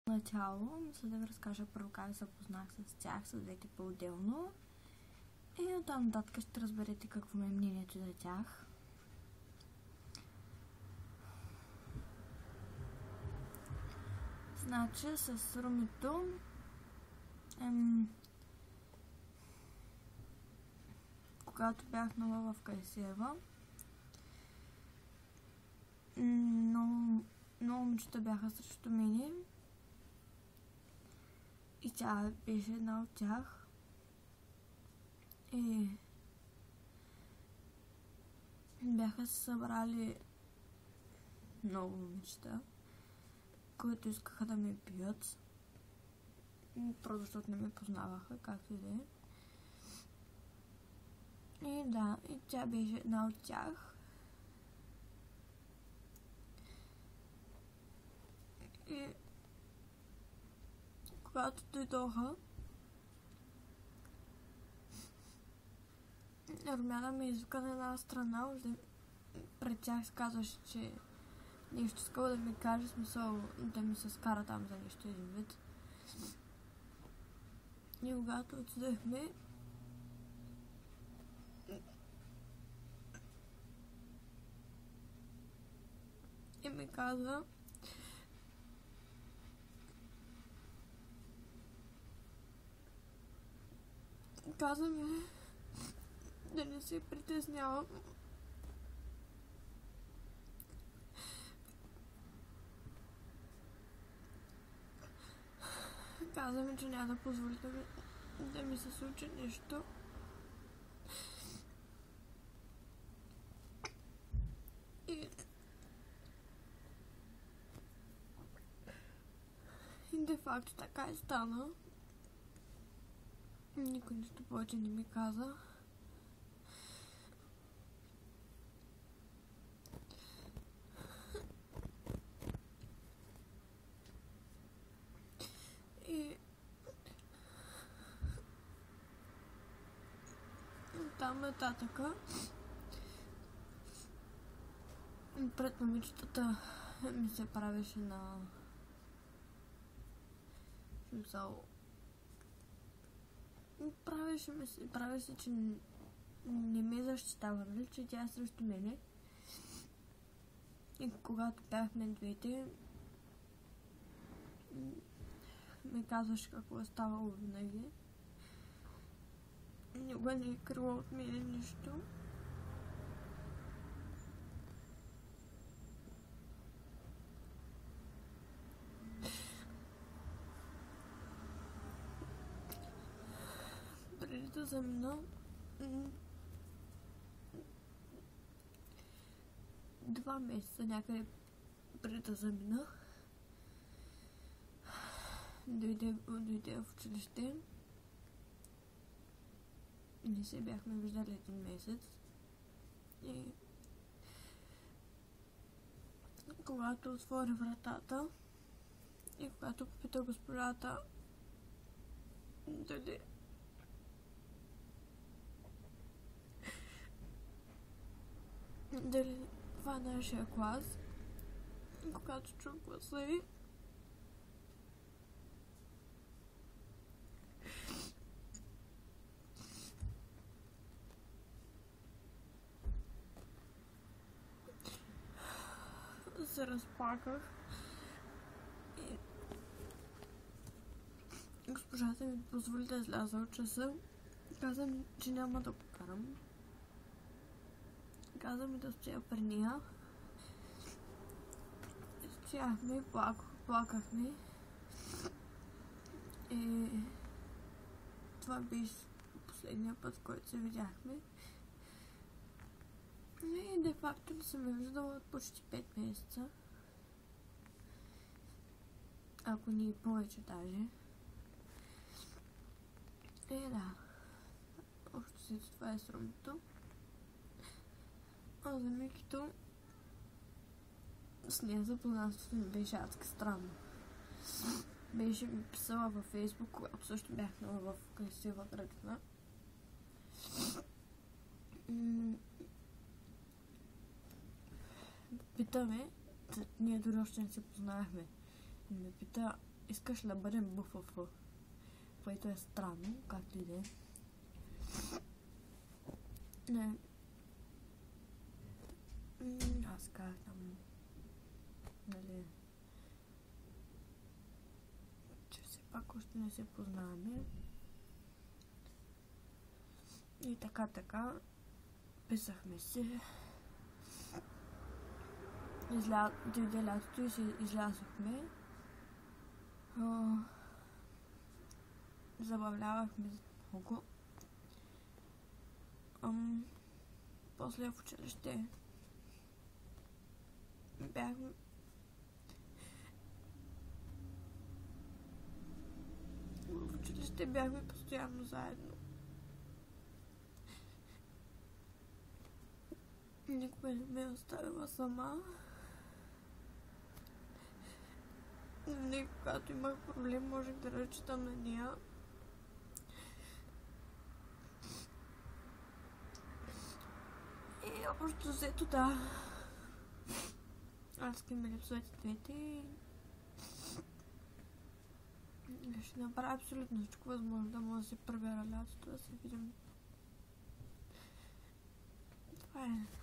Начало, мисля да ви разкажа първо как се запознах с тях, с двете по-отделно. И оттам нататък ще разберете какво ми е мнението за тях. Значи с Румито когато бях нова в Кайсева, много момичета бяха срещу мене и тя беше една от тях. И бяха се събрали много момичета, които искаха да ме бият, просто защото не ме познаваха, както и да е. И да, и тя беше една от тях. И когато дойдоха, Румяна ме извика на една страна, пред тях се казваше, че нещо искала да ми каже, смисъл да ми се скара там за нещо един вид. И когато отидахме, и ми каза, ми да не се притеснявам. Каза ми, че няма да позволи да ми се случи нещо. И де факто така и стана. Никой нищо повече не ми каза. И там нататъка пред момичетата ми се правеше на смисъл. Правеше, че не ме защитава, нали, че тя е срещу мене. И когато бяхме двете, ми казваше какво е ставало винаги. Никога не е крило от мене нищо. Преди да замина, 2 месеца някъде преди да замина, дойде в училище. Не се бяхме виждали 1 месец. И когато отвори вратата и когато попита госпожата дали това е нашия клас, и когато чух гласа ѝ, се разплаках и госпожата ми позволи да изляза от часа. Каза ми, че няма да го карам. Каза ми да стоя при нея. Стояхме, плакахме. И това беше последния път, който се видяхме. И де факто не съм я виждала от почти 5 месеца. Ако не и повече даже. И да. Общо си това е с Румито. А за Микито, с нея запознанството ми беше адски странно. Беше ми писала във Фейсбук, когато също бях нова в Кайсева градина. Пита ме, ние дори още не се познавахме, ме пита искаш да бъдем БФФ, което е странно, както и да е. Не. Аз казах там, нали, че все пак още не се познаваме. И така, писахме се. Дойде лятото и се излязохме. Забавлявахме много. После в училище бяхме постоянно заедно. Никога не ме оставила сама. Не, когато имах проблем, можех да разчитам на нея. И общо взето, да. Аз искам ме липсват и двете и ще направя абсолютно всичко възможно да мога да се пребера лятото, да се видим. Това е.